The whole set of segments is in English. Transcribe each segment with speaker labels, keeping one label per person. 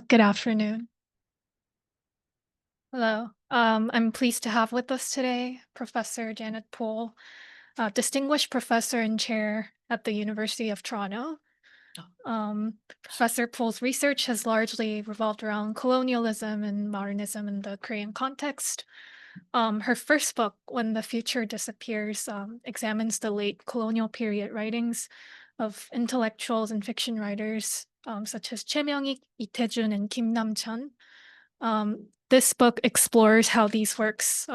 Speaker 1: Good afternoon. Hello. I'm pleased to have with us today Professor Janet Poole, Distinguished Professor and Chair at the University of Toronto. Professor Poole's research has largely revolved around colonialism and modernism in the Korean context. Her first book, When the Future Disappears, examines the late colonial period writings of intellectuals and fiction writers such as Ch'oe Myångik, Lee Tae-jun, and Kim Nam-chun. This book explores how these works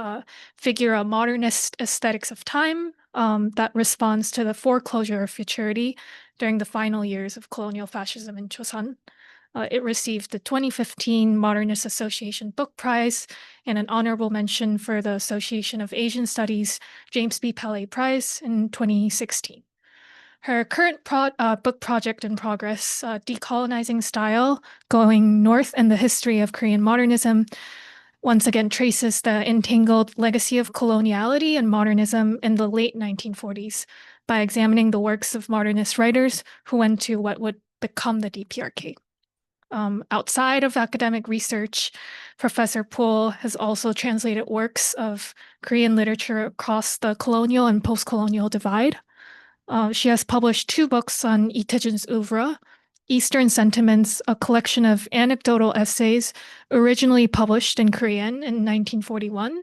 Speaker 1: figure a modernist aesthetics of time that responds to the foreclosure of futurity during the final years of colonial fascism in Chosun. It received the 2015 Modernist Association Book Prize and an honorable mention for the Association of Asian Studies James B. Pele Prize in 2016. Her current book project in progress, Decolonizing Style, Going North and the History of Korean Modernism, once again traces the entangled legacy of coloniality and modernism in the late 1940s by examining the works of modernist writers who went to what would become the DPRK. Outside of academic research, Professor Poole has also translated works of Korean literature across the colonial and post-colonial divide. She has published 2 books on Lee Tae-jun's oeuvre, Eastern Sentiments, a collection of anecdotal essays originally published in Korean in 1941,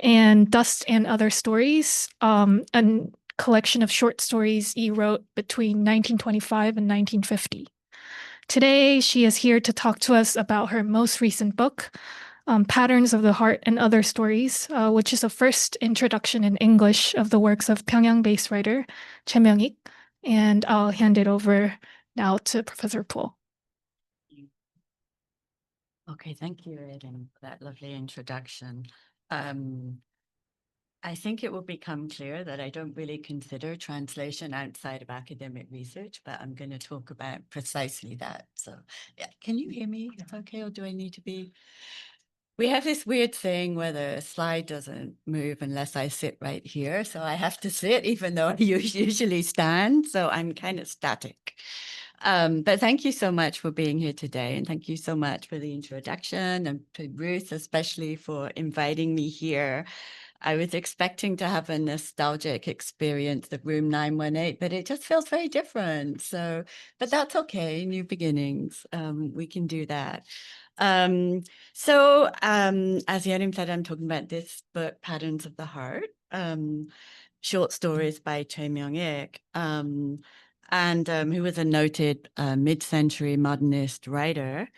Speaker 1: and Dust and Other Stories, a collection of short stories he wrote between 1925 and 1950. Today, she is here to talk to us about her most recent book, Patterns of the Heart and Other Stories, which is a first introduction in English of the works of Pyongyang-based writer Ch'oe Myångik. And I'll hand it over now to Professor Poole.
Speaker 2: Okay, thank you, Eden, for that lovely introduction. I think it will become clear that I don't really consider translation outside of academic research, but I'm going to talk about precisely that. So, yeah, can you hear me? Okay, or do I need to be? We have this weird thing where the slide doesn't move unless I sit right here. So I have to sit even though I usually stand. So I'm kind of static. But thank you so much for being here today. And thank you so much for the introduction, and to Ruth, especially for inviting me here. I was expecting to have a nostalgic experience of room 918, but it just feels very different. So, but that's okay. New beginnings. We can do that. As Yerim said, I'm talking about this book, Patterns of the Heart, short stories by Ch'oe Myångik, who was a noted mid-century modernist writer.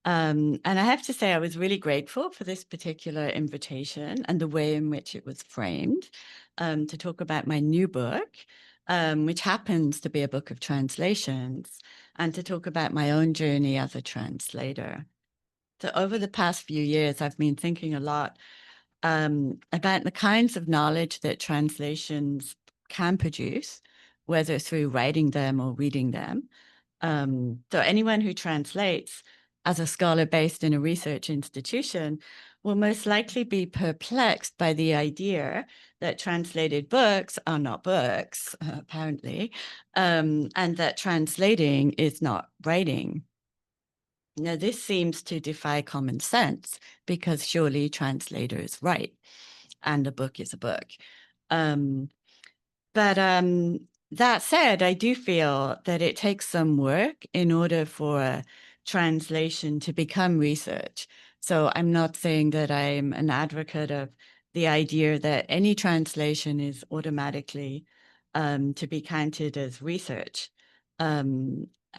Speaker 2: And I have to say, I was really grateful for this particular invitation and the way in which it was framed to talk about my new book, which happens to be a book of translations, and to talk about my own journey as a translator. So over the past few years, I've been thinking a lot about the kinds of knowledge that translations can produce, whether through writing them or reading them. So anyone who translates as a scholar based in a research institution will most likely be perplexed by the idea that translated books are not books, apparently, and that translating is not writing. Now, this seems to defy common sense, because surely translators write, and a book is a book. That said, I do feel that it takes some work in order for a translation to become research. So I'm not saying that I'm an advocate of the idea that any translation is automatically to be counted as research.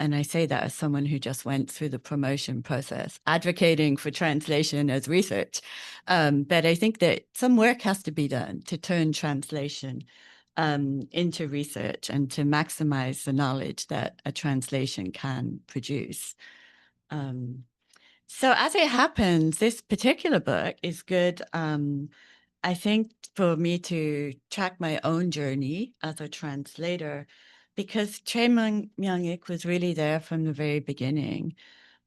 Speaker 2: And I say that as someone who just went through the promotion process, advocating for translation as research. But I think that some work has to be done to turn translation into research and to maximize the knowledge that a translation can produce. So as it happens, this particular book is good, I think, for me to track my own journey as a translator, because Ch'oe Myångik was really there from the very beginning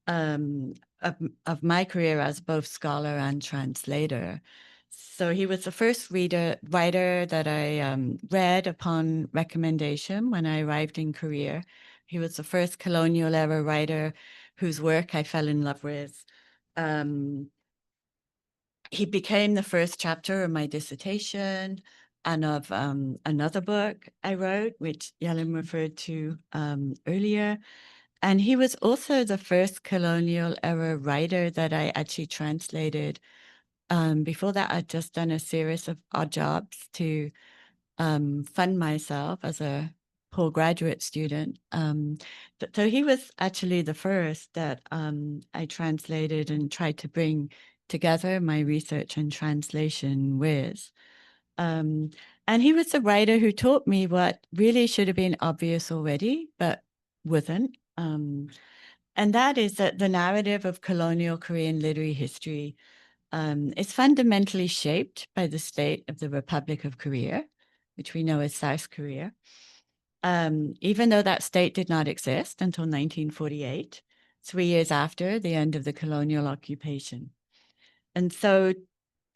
Speaker 2: of my career as both scholar and translator. So he was the first writer that I read upon recommendation when I arrived in Korea. He was the first colonial era writer whose work I fell in love with. He became the first chapter of my dissertation and of another book I wrote, which Yellen referred to earlier. And he was also the first colonial era writer that I actually translated. Before that, I'd just done a series of odd jobs to fund myself as a poor graduate student. So he was actually the first that I translated and tried to bring together my research and translation with. And he was the writer who taught me what really should have been obvious already, but wasn't. And that is that the narrative of colonial Korean literary history is fundamentally shaped by the state of the Republic of Korea, which we know as South Korea, even though that state did not exist until 1948, 3 years after the end of the colonial occupation. And so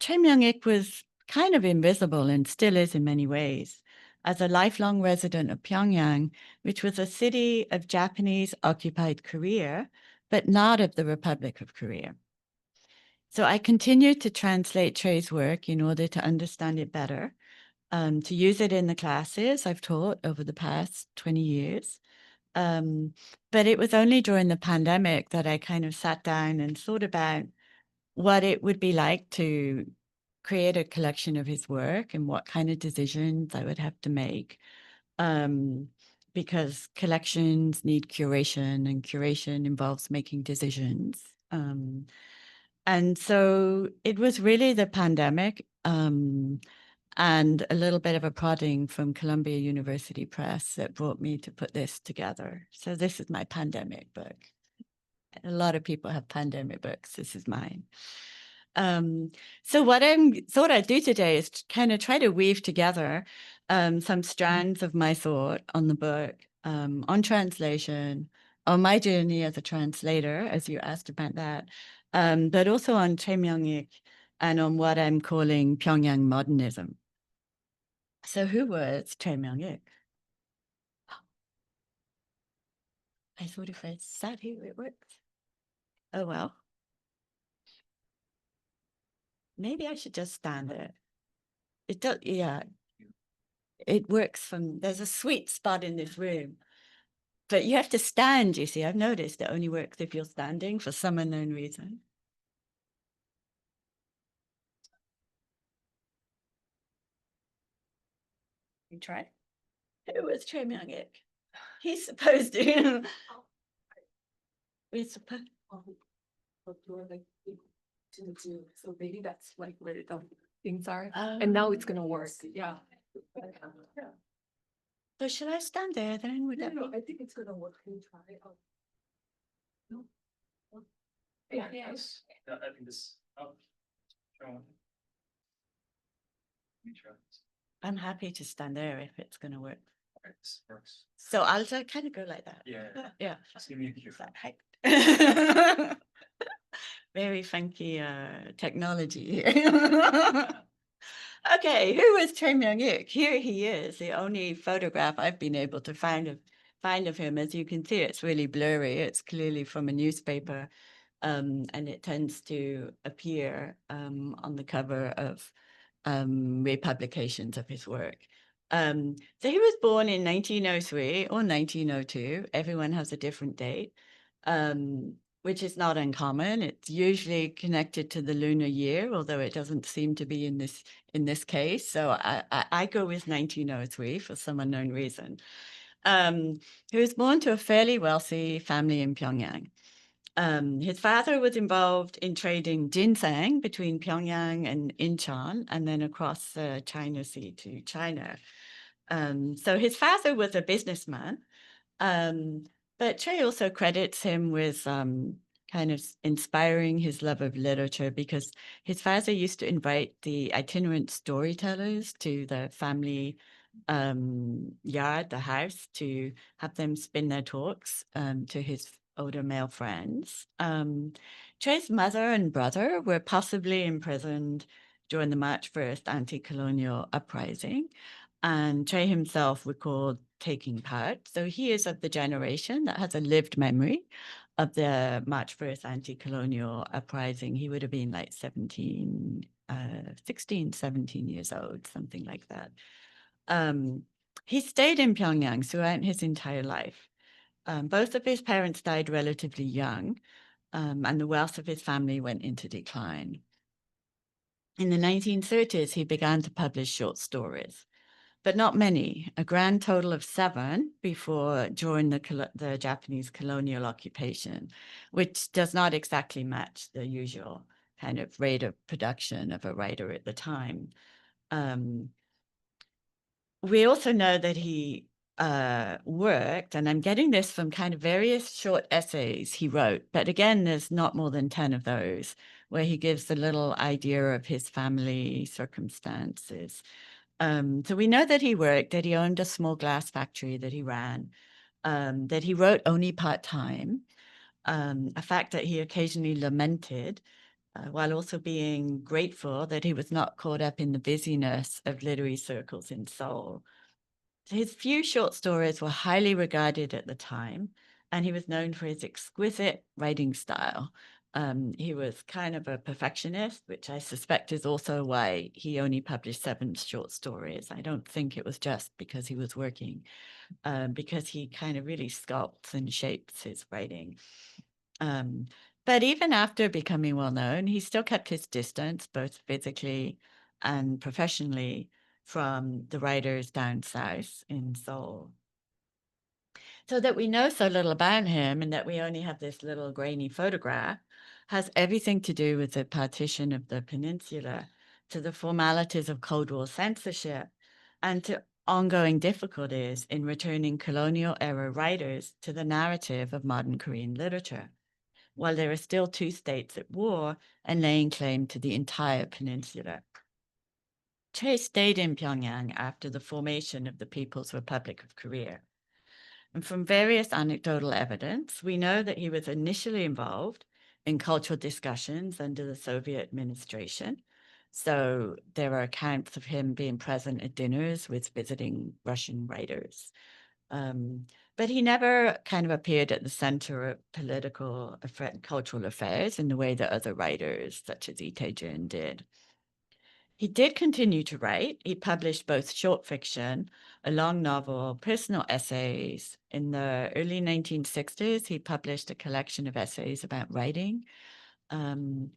Speaker 2: Ch'oe Myångik was kind of invisible and still is in many ways. As a lifelong resident of Pyongyang, which was a city of Japanese-occupied Korea, but not of the Republic of Korea. So I continued to translate Ch'oe's work in order to understand it better, to use it in the classes I've taught over the past 20 years. But it was only during the pandemic that I kind of sat down and thought about what it would be like to create a collection of his work and what kind of decisions I would have to make. Because collections need curation and curation involves making decisions. And so it was really the pandemic and a little bit of a prodding from Columbia University Press that brought me to put this together. So this is my pandemic book. A lot of people have pandemic books. This is mine. So what I thought I'd do today is kind of try to weave together some strands of my thought on the book, on translation, on my journey as a translator, as you asked about that, but also on Ch'oe Myångik and on what I'm calling Pyongyang modernism. So who was Ch'oe Myångik? I thought if I sat here, it works. Oh, well. Maybe I should just stand there. It does, yeah. It works from, there's a sweet spot in this room. But you have to stand, you see. I've noticed it only works if you're standing for some unknown reason. You try. Who was Ch'oe Myångik? He's supposed to. We're supposed.
Speaker 3: So maybe that's like where the things are. And now it's gonna work. Yeah.
Speaker 2: So should I stand there then? Would that
Speaker 3: No,
Speaker 2: be?
Speaker 3: I think it's gonna work. Can you try? No. Yeah, yes.
Speaker 4: I think this. Oh, show on. Let me try this.
Speaker 2: I'm happy to stand there if it's going to work.
Speaker 4: Okay, this works.
Speaker 2: So I'll just kind of go like that.
Speaker 4: Yeah.
Speaker 2: Yeah.
Speaker 4: Just give me a cue.
Speaker 2: Is that height? Very funky technology. Okay, who is Ch'oe Myångik? Here he is, the only photograph I've been able to find of him. As you can see, it's really blurry. It's clearly from a newspaper, and it tends to appear on the cover of republications of his work. So he was born in 1903 or 1902. Everyone has a different date, which is not uncommon. It's usually connected to the lunar year, although it doesn't seem to be in this case. So I go with 1903 for some unknown reason. He was born to a fairly wealthy family in Pyongyang. His father was involved in trading ginseng between Pyongyang and Incheon, and then across the China Sea to China. So his father was a businessman, but Ch'oe also credits him with kind of inspiring his love of literature, because his father used to invite the itinerant storytellers to the family yard, the house, to have them spin their talks to his older male friends. Ch'oe's mother and brother were possibly imprisoned during the March 1st anti-colonial uprising, and Ch'oe himself recalled taking part. So he is of the generation that has a lived memory the March 1st anti-colonial uprising. He would have been like 16, 17 years old, something like that. He stayed in Pyongyang throughout his entire life. Both of his parents died relatively young, and the wealth of his family went into decline. In the 1930s, he began to publish short stories, but not many, a grand total of 7 during the Japanese colonial occupation, which does not exactly match the usual kind of rate of production of a writer at the time. We also know that he worked, and I'm getting this from kind of various short essays he wrote, but again, there's not more than 10 of those, where he gives a little idea of his family circumstances. So we know that he worked, that he owned a small glass factory that he ran, that he wrote only part-time, a fact that he occasionally lamented, while also being grateful that he was not caught up in the busyness of literary circles in Seoul. His few short stories were highly regarded at the time, and he was known for his exquisite writing style. He was kind of a perfectionist, which I suspect is also why he only published 7 short stories. I don't think it was just because he was working, because he kind of really sculpts and shapes his writing. But even after becoming well known, he still kept his distance, both physically and professionally, from the writers down south in Seoul. So that we know so little about him and that we only have this little grainy photograph has everything to do with the partition of the peninsula, to the formalities of Cold War censorship, and to ongoing difficulties in returning colonial era writers to the narrative of modern Korean literature, while there are still 2 states at war and laying claim to the entire peninsula. Ch'oe stayed in Pyongyang after the formation of the People's Republic of Korea. And from various anecdotal evidence, we know that he was initially involved in cultural discussions under the Soviet administration. So there are accounts of him being present at dinners with visiting Russian writers. But he never kind of appeared at the center of political and cultural affairs in the way that other writers, such as Lee Tae-jun, did. He did continue to write. He published both short fiction, a long novel, personal essays. In the early 1960s, he published a collection of essays about writing. And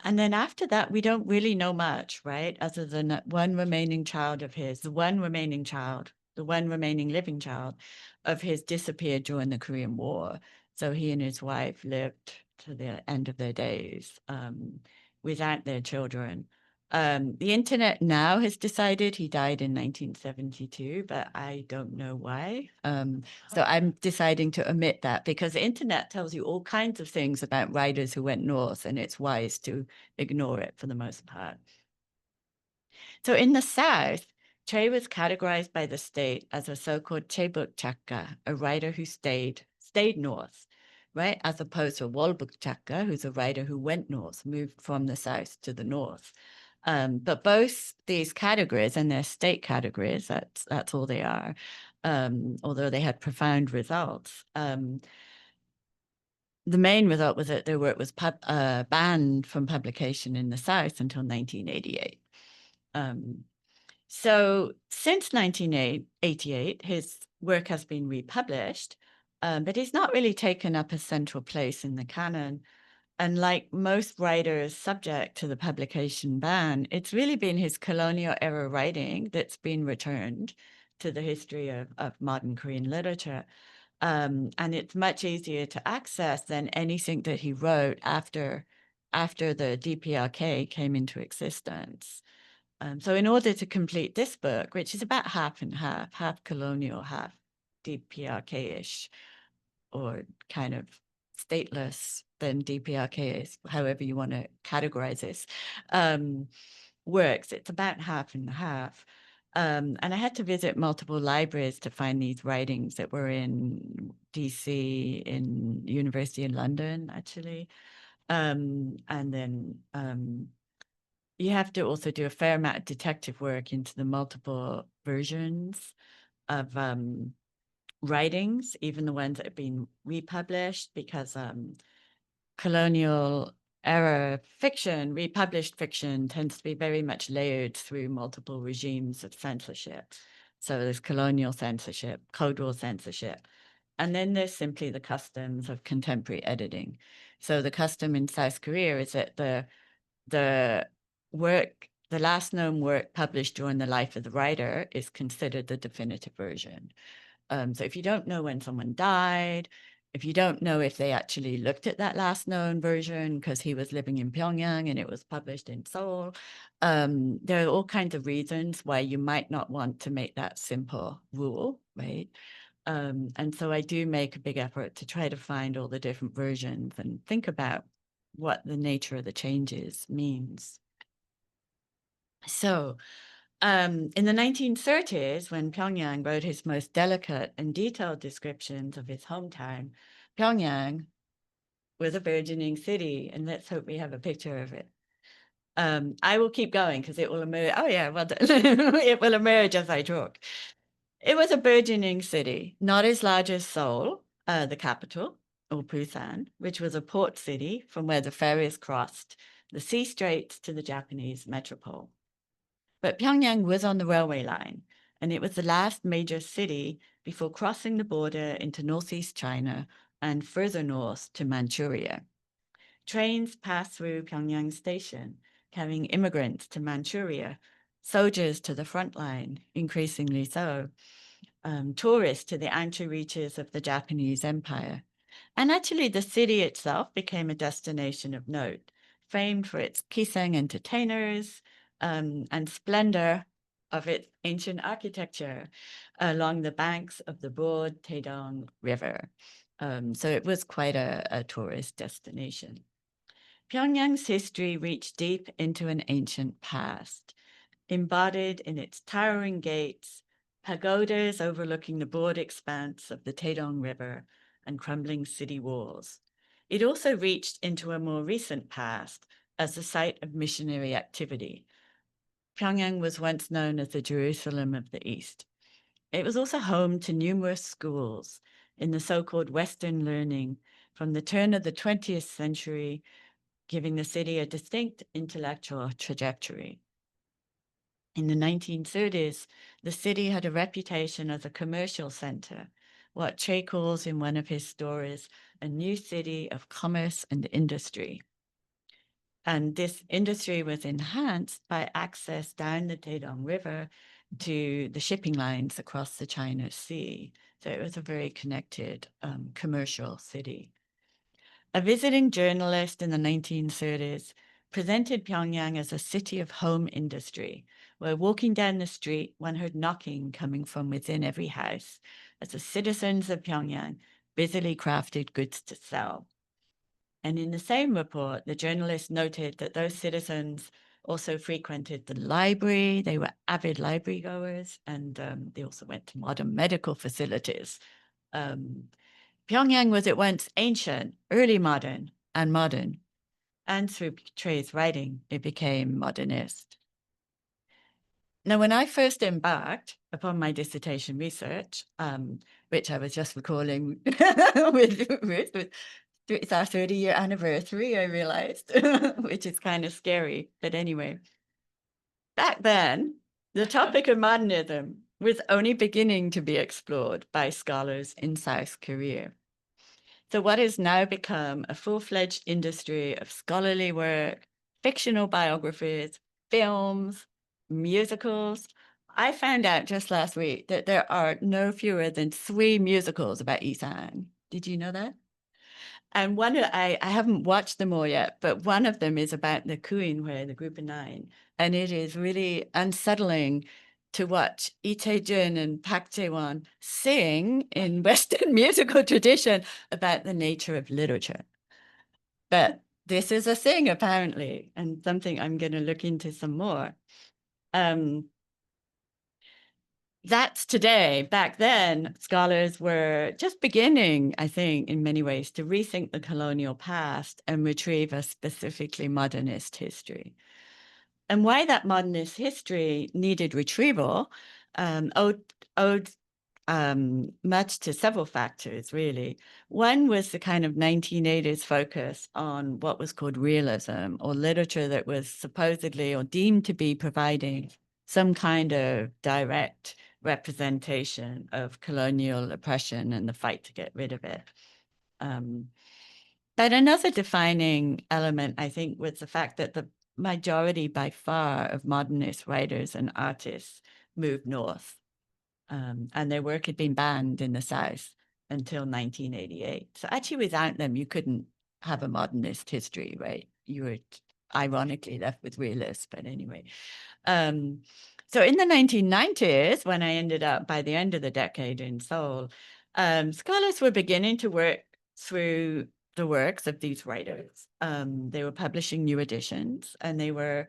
Speaker 2: then after that, we don't really know much, right? Other than one remaining child of his, the one remaining living child of his disappeared during the Korean War. So he and his wife lived to the end of their days without their children. The internet now has decided he died in 1972, but I don't know why. So I'm deciding to omit that because the internet tells you all kinds of things about writers who went north, and it's wise to ignore it for the most part. So in the South, Ch'oe was categorized by the state as a so-called Chaebuk Chakka, a writer who stayed north, right? As opposed to Wolbuk Chakka, who's a writer who went north, moved from the South to the north. But both these categories, and they're state categories, that's all they are, although they had profound results. The main result was that their work was banned from publication in the South until 1988. So since 1988, his work has been republished, but he's not really taken up a central place in the canon. And like most writers subject to the publication ban, it's really been his colonial era writing that's been returned to the history of modern Korean literature. And it's much easier to access than anything that he wrote after the DPRK came into existence. So in order to complete this book, which is about half and half colonial, half DPRK-ish, or kind of stateless than DPRK is, however you want to categorize this, works. It's about half and half. And I had to visit multiple libraries to find these writings that were in DC, in University in London, actually. And then you have to also do a fair amount of detective work into the multiple versions of writings, even the ones that have been republished, because colonial era fiction, republished fiction, tends to be very much layered through multiple regimes of censorship. So there's colonial censorship, Cold War censorship, and then there's simply the customs of contemporary editing. So the custom in South Korea is that the last known work published during the life of the writer is considered the definitive version. So if you don't know when someone died, if you don't know if they actually looked at that last known version because he was living in Pyongyang and it was published in Seoul, there are all kinds of reasons why you might not want to make that simple rule, right? And so I do make a big effort to try to find all the different versions and think about what the nature of the changes means. So in the 1930s, when Pyongyang wrote his most delicate and detailed descriptions of his hometown, Pyongyang was a burgeoning city, and let's hope we have a picture of it. I will keep going because it will emerge. Oh yeah, well done. It will emerge as I talk. It was a burgeoning city, not as large as Seoul, the capital, or Busan, which was a port city from where the ferries crossed the sea straits to the Japanese metropole. But Pyongyang was on the railway line, and it was the last major city before crossing the border into northeast China and further north to Manchuria. Trains passed through Pyongyang Station, carrying immigrants to Manchuria, soldiers to the front line, increasingly so, tourists to the outer reaches of the Japanese Empire. And actually, the city itself became a destination of note, famed for its kiseng entertainers and splendor of its ancient architecture along the banks of the broad Taedong River. So it was quite a tourist destination. Pyongyang's history reached deep into an ancient past, embodied in its towering gates, pagodas overlooking the broad expanse of the Taedong River, and crumbling city walls. It also reached into a more recent past as the site of missionary activity. Pyongyang was once known as the Jerusalem of the East. It was also home to numerous schools in the so-called Western learning from the turn of the 20th century, giving the city a distinct intellectual trajectory. In the 1930s, the city had a reputation as a commercial center, what Ch'oe calls in one of his stories, a new city of commerce and industry. And this industry was enhanced by access down the Taedong River to the shipping lines across the China Sea. So it was a very connected commercial city. A visiting journalist in the 1930s presented Pyongyang as a city of home industry, where walking down the street, one heard knocking coming from within every house as the citizens of Pyongyang busily crafted goods to sell. And in the same report, the journalist noted that those citizens also frequented the library. They were avid library goers, and they also went to modern medical facilities. Pyongyang was at once ancient, early modern, and modern. And through Ch'oe's writing, it became modernist. Now, when I first embarked upon my dissertation research, which I was just recalling with Ruth, it's our 30-year anniversary, I realized, which is kind of scary. But anyway, back then, the topic of modernism was only beginning to be explored by scholars in South Korea. So what has now become a full-fledged industry of scholarly work, fictional biographies, films, musicals. I found out just last week that there are no fewer than 3 musicals about Isan. Did you know that? And I haven't watched them all yet, but one of them is about the Kuinhue, the group of 9. And it is really unsettling to watch Lee Tae-jun and Park Jae-won sing in Western musical tradition about the nature of literature. But this is a thing, apparently, and something I'm going to look into some more. That's today. Back then, scholars were just beginning, I think, in many ways, to rethink the colonial past and retrieve a specifically modernist history. And why that modernist history needed retrieval owed much to several factors, really. One was the kind of 1980s focus on what was called realism, or literature that was supposedly or deemed to be providing some kind of direct representation of colonial oppression and the fight to get rid of it. But another defining element, I think, was the fact that the majority by far of modernist writers and artists moved north. And their work had been banned in the South until 1988. So actually without them, you couldn't have a modernist history, right? You were ironically left with realists, but anyway. So in the 1990s, when I ended up by the end of the decade in Seoul, scholars were beginning to work through the works of these writers. They were publishing new editions, and they were,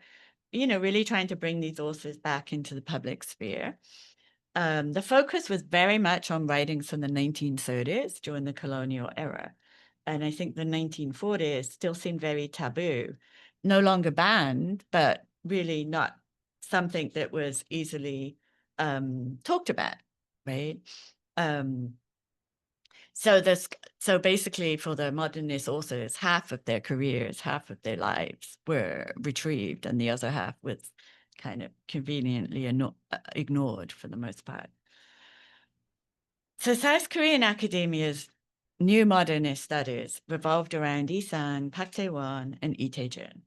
Speaker 2: really trying to bring these authors back into the public sphere. The focus was very much on writings from the 1930s during the colonial era. And I think the 1940s still seemed very taboo, no longer banned, but really not something that was easily talked about, right? So basically for the modernist authors, half of their careers, half of their lives were retrieved, and the other half was kind of conveniently ignored for the most part. So South Korean academia's new modernist studies revolved around Isang, Park Tae-won, and Lee Tae-jun.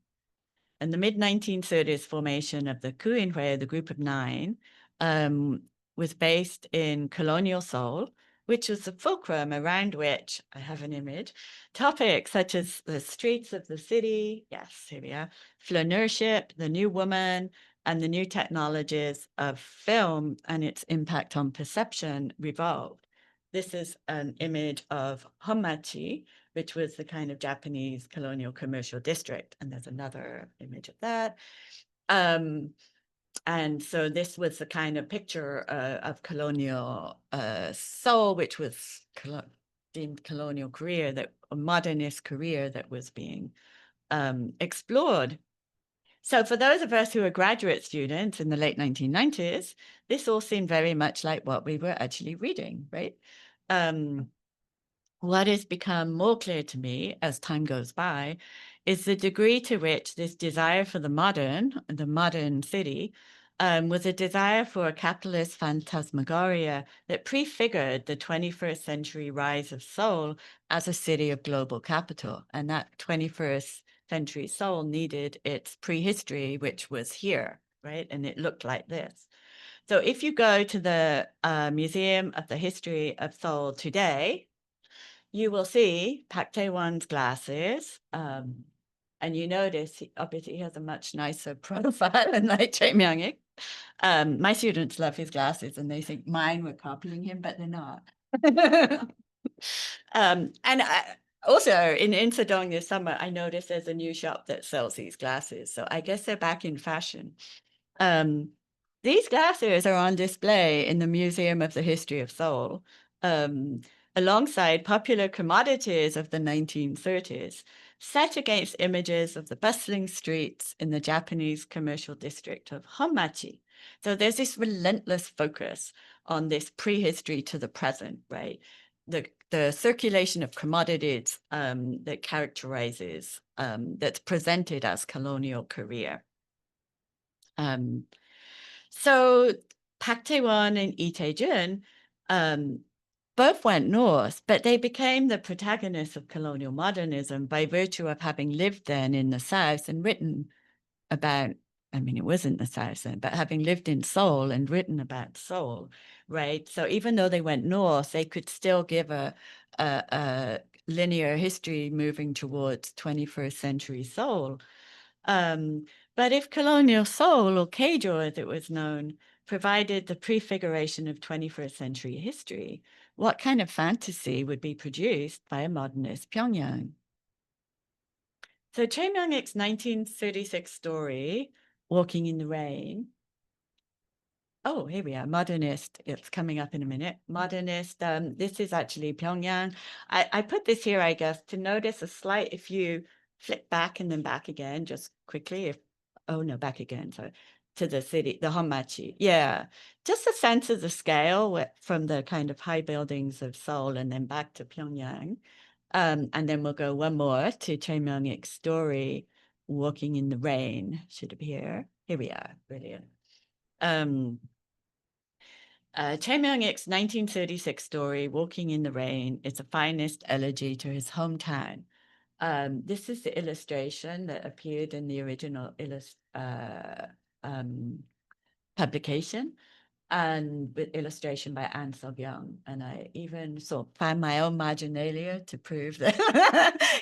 Speaker 2: And the mid-1930s formation of the Kuinhue, the Group of Nine, was based in colonial Seoul, which was the fulcrum around which, I have an image, topics such as the streets of the city, yes, here we are, flanneurship, the new woman, and the new technologies of film and its impact on perception revolved. This is an image of Honmachi, which was the kind of Japanese colonial commercial district. And there's another image of that. And so this was the kind of picture of colonial Seoul, which was deemed colonial Korea, that a modernist Korea that was being explored. So for those of us who were graduate students in the late 1990s, this all seemed very much like what we were actually reading, right? What has become more clear to me as time goes by is the degree to which this desire for the modern city, was a desire for a capitalist phantasmagoria that prefigured the 21st century rise of Seoul as a city of global capital. And that 21st century Seoul needed its prehistory, which was here, right? And it looked like this. So if you go to the Museum of the History of Seoul today, you will see Park Tae-won's glasses. And you notice, obviously, he has a much nicer profile than like Ch'oe Myångik. My students love his glasses, and they think mine were copying him, but they're not. Also, in Insadong this summer, I noticed there's a new shop that sells these glasses. So I guess they're back in fashion. These glasses are on display in the Museum of the History of Seoul, alongside popular commodities of the 1930s, set against images of the bustling streets in the Japanese commercial district of Honmachi. So there's this relentless focus on this prehistory to the present, right? The circulation of commodities that characterizes, that's presented as colonial Korea. So Park Tae-won and Lee Tae-jun both went north, but they became the protagonists of colonial modernism by virtue of having lived then in the South and written about, I mean, it wasn't the South then, but having lived in Seoul and written about Seoul, right? So even though they went north, they could still give a linear history moving towards 21st century Seoul. But if colonial Seoul, or Keijo as it was known, provided the prefiguration of 21st century history, what kind of fantasy would be produced by a modernist Pyongyang? So Ch'oe Myongik's 1936 story, Walking in the Rain. Oh, here we are, modernist. It's coming up in a minute. Modernist, this is actually Pyongyang. I put this here, I guess, to notice a slight, if you flip back and then back again, just quickly, oh no, back again, so to the city, the Honmachi. Yeah, just a sense of the scale from the kind of high buildings of Seoul and then back to Pyongyang. And then we'll go one more to Ch'oe Myōngik's story, Walking in the Rain, should appear. Here we are, brilliant. Ch'oe Myōngik's 1936 story, Walking in the Rain, is the finest elegy to his hometown. This is the illustration that appeared in the original publication, and with illustration by An Seok-young. And I even found my own marginalia to prove that.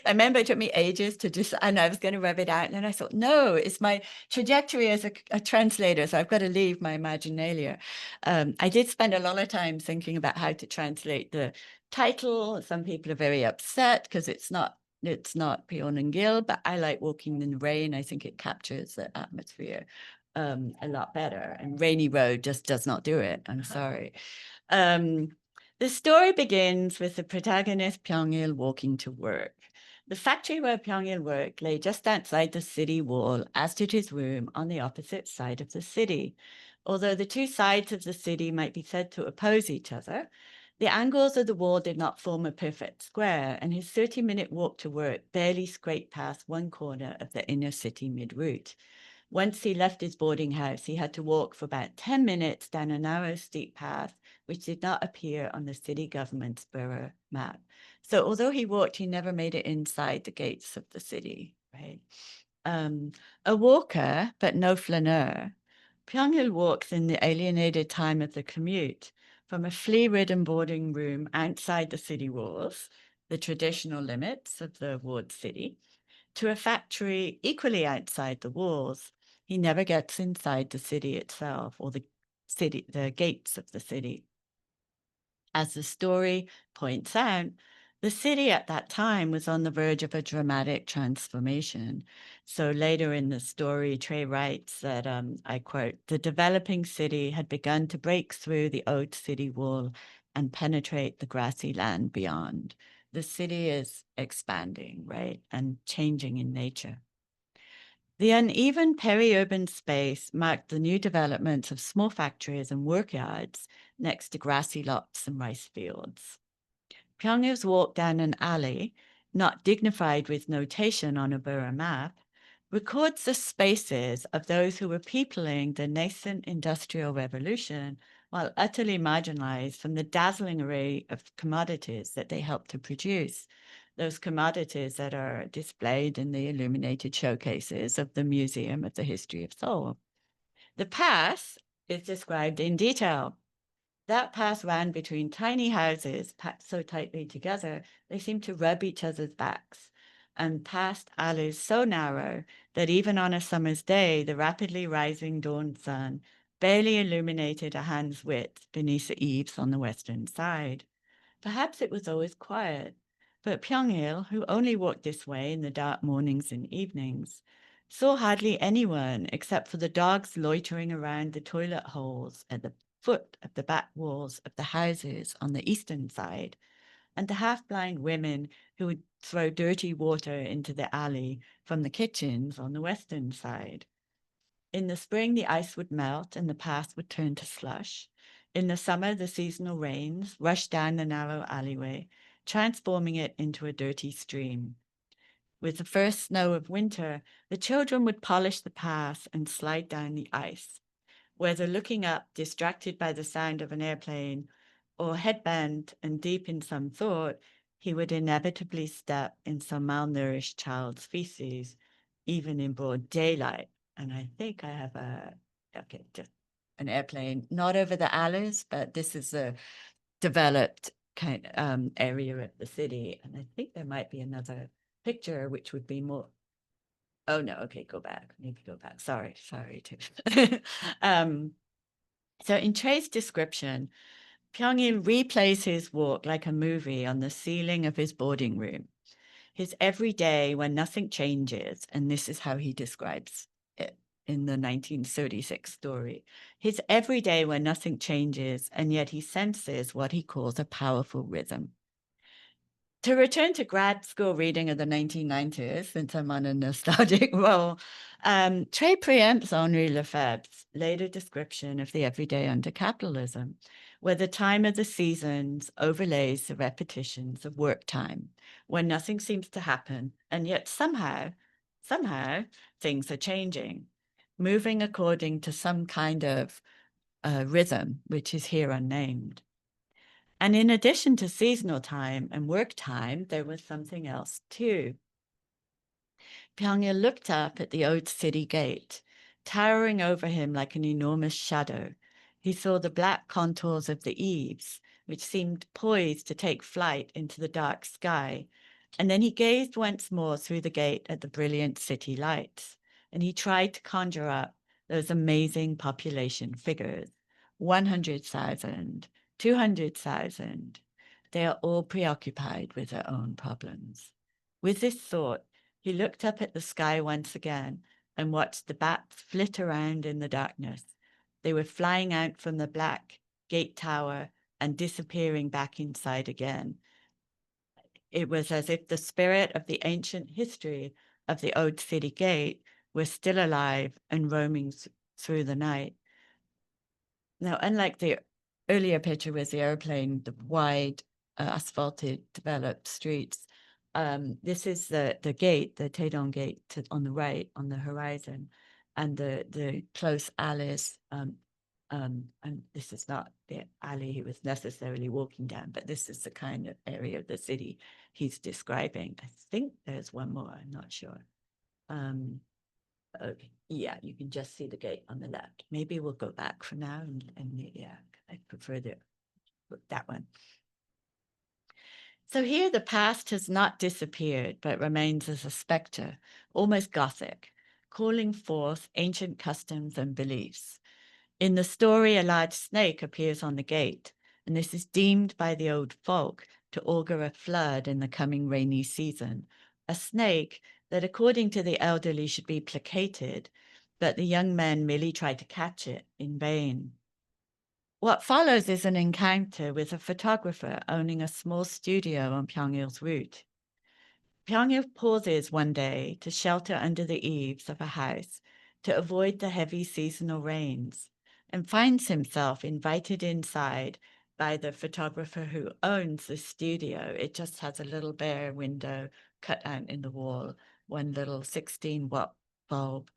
Speaker 2: I remember it took me ages to just, and I was going to rub it out. And then I thought, no, it's my trajectory as a translator. So I've got to leave my marginalia. I did spend a lot of time thinking about how to translate the title. Some people are very upset because it's not Pyongyang, but I like Walking in the Rain. I think it captures the atmosphere a lot better, and Rainy Road just does not do it. I'm sorry. The story begins with the protagonist Pyongyang walking to work. The factory where Pyongyang worked lay just outside the city wall, as did his room on the opposite side of the city. Although the two sides of the city might be said to oppose each other, the angles of the wall did not form a perfect square, and his 30-minute walk to work barely scraped past one corner of the inner city mid-route. Once he left his boarding house, he had to walk for about 10 minutes down a narrow, steep path, which did not appear on the city government's borough map. So although he walked, he never made it inside the gates of the city, right? A walker, but no flaneur, Pyongyang walks in the alienated time of the commute from a flea-ridden boarding room outside the city walls, the traditional limits of the walled city, to a factory equally outside the walls. He never gets inside the city itself or the gates of the city. As the story points out, the city at that time was on the verge of a dramatic transformation. So later in the story, Ch'oe writes that, I quote, "The developing city had begun to break through the old city wall and penetrate the grassy land beyond." The city is expanding, right, and changing in nature. The uneven peri-urban space marked the new development of small factories and workyards next to grassy lots and rice fields. Pyongyang's walk down an alley, not dignified with notation on a borough map, records the spaces of those who were peopling the nascent industrial revolution while utterly marginalized from the dazzling array of commodities that they helped to produce. Those commodities that are displayed in the illuminated showcases of the Museum of the History of Seoul. The path is described in detail. That path ran between tiny houses packed so tightly together, they seemed to rub each other's backs, and past alleys so narrow that even on a summer's day, the rapidly rising dawn sun barely illuminated a hand's width beneath the eaves on the western side. Perhaps it was always quiet, but Pyongyang, who only walked this way in the dark mornings and evenings, saw hardly anyone except for the dogs loitering around the toilet holes at the foot of the back walls of the houses on the eastern side, and the half-blind women who would throw dirty water into the alley from the kitchens on the western side. In the spring, the ice would melt and the path would turn to slush. In the summer, the seasonal rains rushed down the narrow alleyway, transforming it into a dirty stream. With the first snow of winter, the children would polish the path and slide down the ice, whether looking up, distracted by the sound of an airplane, or headbent and deep in some thought, he would inevitably step in some malnourished child's feces, even in broad daylight. And I think I have just an airplane, not over the alleys, but this is a developed kind of area of the city. And I think there might be another picture, which would be more. Oh no, okay, go back. Maybe go back. Sorry. Too. So in Ch'oe's description, Pyongyang replays his walk like a movie on the ceiling of his boarding room. His everyday when nothing changes, and this is how he describes it in the 1936 story. His everyday when nothing changes, and yet he senses what he calls a powerful rhythm. To return to grad school reading of the 1990s, since I'm on a nostalgic roll, Ch'oe preempts Henri Lefebvre's later description of the everyday under capitalism, where the time of the seasons overlays the repetitions of work time, when nothing seems to happen, and yet somehow things are changing, moving according to some kind of rhythm, which is here unnamed. And in addition to seasonal time and work time, there was something else too. Pyongyang looked up at the old city gate, towering over him like an enormous shadow. He saw the black contours of the eaves, which seemed poised to take flight into the dark sky. And then he gazed once more through the gate at the brilliant city lights, and he tried to conjure up those amazing population figures, 100,000, 200,000. They are all preoccupied with their own problems. With this thought, he looked up at the sky once again and watched the bats flit around in the darkness. They were flying out from the black gate tower and disappearing back inside again. It was as if the spirit of the ancient history of the old city gate was still alive and roaming through the night. Now, unlike the earlier picture with the airplane, the wide, asphalted, developed streets, this is the gate, the Taedong gate on the right, on the horizon, and the close alleys. And this is not the alley he was necessarily walking down, but this is the kind of area of the city he's describing. I think there's one more, I'm not sure. Okay, yeah, you can just see the gate on the left. Maybe we'll go back for now and yeah, I prefer that one. So here the past has not disappeared, but remains as a spectre, almost Gothic, calling forth ancient customs and beliefs. In the story, a large snake appears on the gate, and this is deemed by the old folk to augur a flood in the coming rainy season. A snake that, according to the elderly, should be placated, but the young men merely try to catch it in vain. What follows is an encounter with a photographer owning a small studio on Pyongyang's route. Pyongyang pauses one day to shelter under the eaves of a house to avoid the heavy seasonal rains, and finds himself invited inside by the photographer who owns the studio. It just has a little bare window cut out in the wall, one little 16-watt bulb,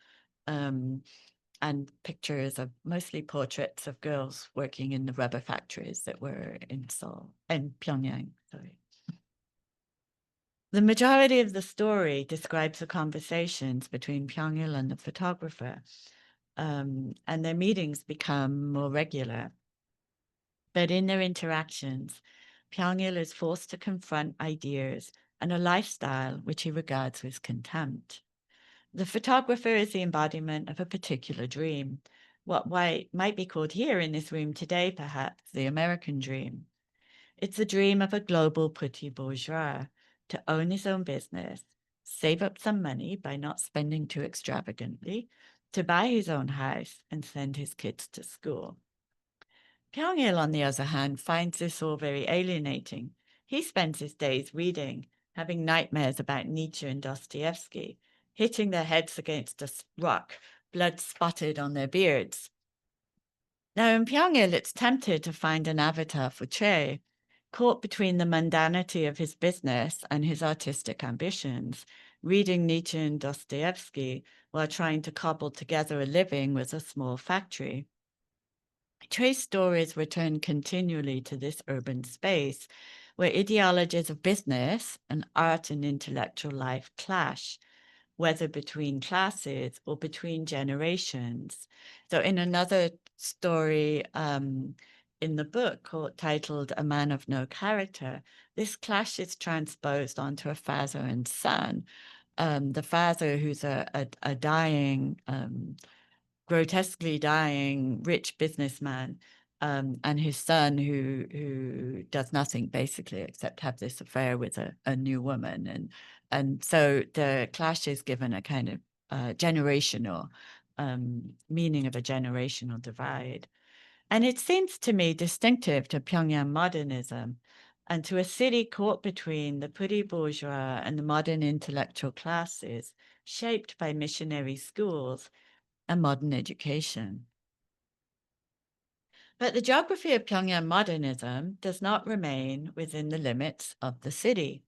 Speaker 2: and pictures of mostly portraits of girls working in the rubber factories that were in Seoul and Pyongyang, sorry. The majority of the story describes the conversations between Pyongyang and the photographer, and their meetings become more regular. But in their interactions, Pyongyang is forced to confront ideas and a lifestyle which he regards with contempt. The photographer is the embodiment of a particular dream, what might be called here in this room today, perhaps, the American dream. It's the dream of a global petit bourgeois to own his own business, save up some money by not spending too extravagantly, to buy his own house and send his kids to school. Pyongyang, on the other hand, finds this all very alienating. He spends his days reading, having nightmares about Nietzsche and Dostoevsky, hitting their heads against a rock, blood spotted on their beards. Now, in Pyongyang, it's tempted to find an avatar for Ch'oe, caught between the mundanity of his business and his artistic ambitions, reading Nietzsche and Dostoevsky while trying to cobble together a living with a small factory. Ch'oe's stories return continually to this urban space where ideologies of business and art and intellectual life clash, whether between classes or between generations. So in another story in the book titled A Man of No Character, this clash is transposed onto a father and son. The father, who's a dying, grotesquely dying rich businessman, and his son who does nothing basically except have this affair with a new woman, and so the clash is given a kind of generational meaning of a generational divide. And it seems to me distinctive to Pyongyang modernism and to a city caught between the petty bourgeois and the modern intellectual classes, shaped by missionary schools and modern education. But the geography of Pyongyang modernism does not remain within the limits of the city.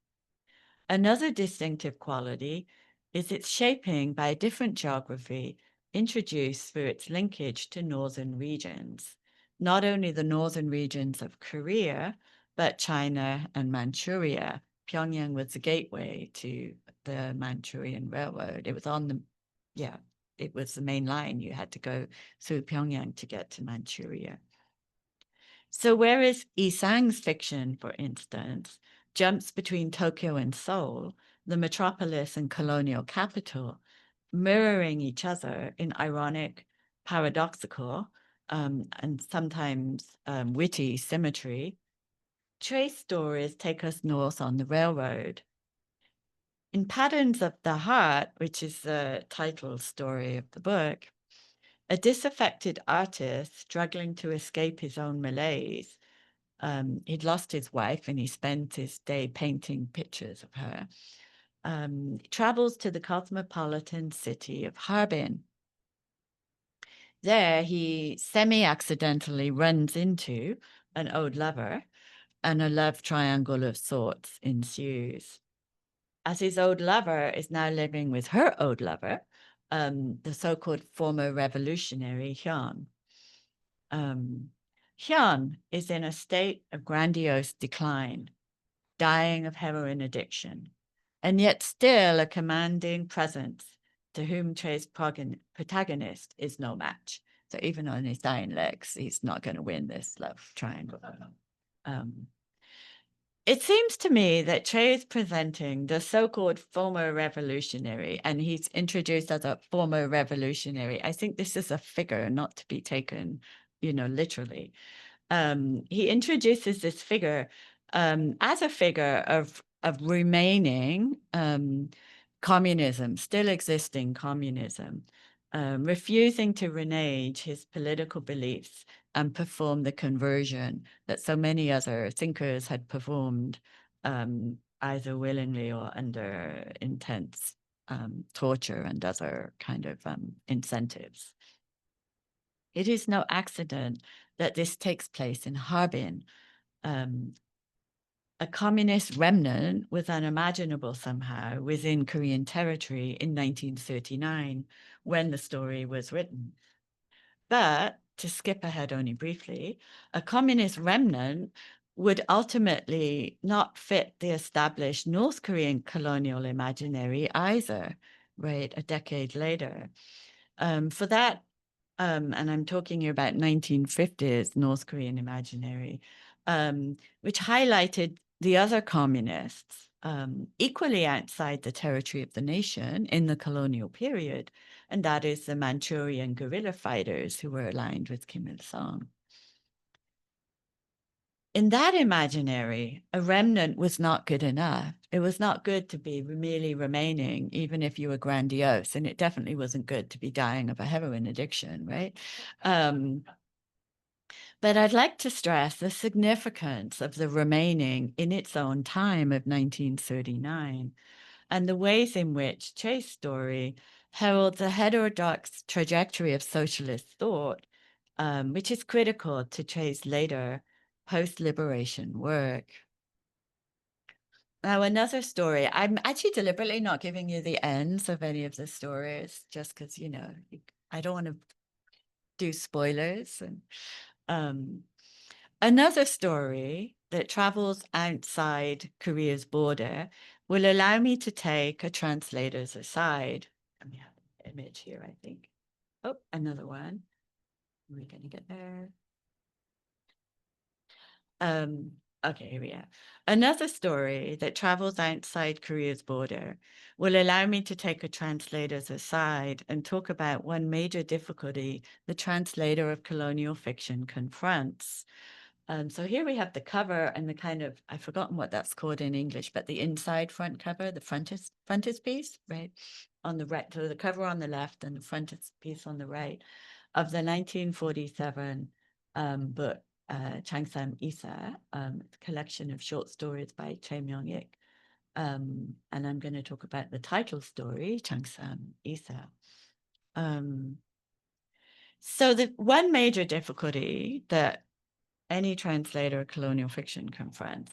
Speaker 2: Another distinctive quality is its shaping by a different geography introduced through its linkage to northern regions, not only the northern regions of Korea, but China and Manchuria. Pyongyang was the gateway to the Manchurian Railroad. It was on the, it was the main line. You had to go through Pyongyang to get to Manchuria. So whereas Isang's fiction, for instance, jumps between Tokyo and Seoul, the metropolis and colonial capital, mirroring each other in ironic, paradoxical, and sometimes witty symmetry, Ch'oe's stories take us north on the railroad. In Patterns of the Heart, which is the title story of the book, a disaffected artist struggling to escape his own malaise, he'd lost his wife and he spent his day painting pictures of her, travels to the cosmopolitan city of Harbin. There, he semi-accidentally runs into an old lover, and a love triangle of sorts ensues. As his old lover is now living with her old lover, the so-called former revolutionary Hyun. Hyun is in a state of grandiose decline, dying of heroin addiction, and yet still a commanding presence to whom Ch'oe's protagonist is no match. So even on his dying legs, he's not going to win this love triangle. It seems to me that Ch'oe is presenting the so-called former revolutionary, and he's introduced as a former revolutionary. I think this is a figure not to be taken, literally. He introduces this figure as a figure of remaining communism, still existing communism, refusing to renege his political beliefs and perform the conversion that so many other thinkers had performed, either willingly or under intense torture and other kind of incentives. It is no accident that this takes place in Harbin, a communist remnant was unimaginable somehow within Korean territory in 1939 when the story was written. But to skip ahead only briefly, a communist remnant would ultimately not fit the established North Korean colonial imaginary either, right, a decade later. For that, and I'm talking about 1950s North Korean imaginary, which highlighted the other communists equally outside the territory of the nation in the colonial period, and that is the Manchurian guerrilla fighters who were aligned with Kim Il-sung. In that imaginary, a remnant was not good enough. It was not good to be merely remaining, even if you were grandiose, and it definitely wasn't good to be dying of a heroin addiction, right? But I'd like to stress the significance of the remaining in its own time of 1939 and the ways in which Ch'oe's story heralds a heterodox trajectory of socialist thought, which is critical to Ch'oe's later post-liberation work. Now, another story, I'm actually deliberately not giving you the ends of any of the stories, just because, I don't want to do spoilers. And another story that travels outside Korea's border will allow me to take a translator's aside. Let me have an image here, I think. Oh, another one. We're going to get there. Okay, here we are. Another story that travels outside Korea's border will allow me to take a translator's aside and talk about one major difficulty the translator of colonial fiction confronts. So here we have the cover and the kind of, I've forgotten what that's called in English, but the inside front cover, the frontispiece, right? On the right, so the cover on the left and the frontispiece on the right of the 1947 book, Changsam Isa, a collection of short stories by Ch'oe Myångik. And I'm going to talk about the title story, Changsam Isa. So the one major difficulty that any translator of colonial fiction confronts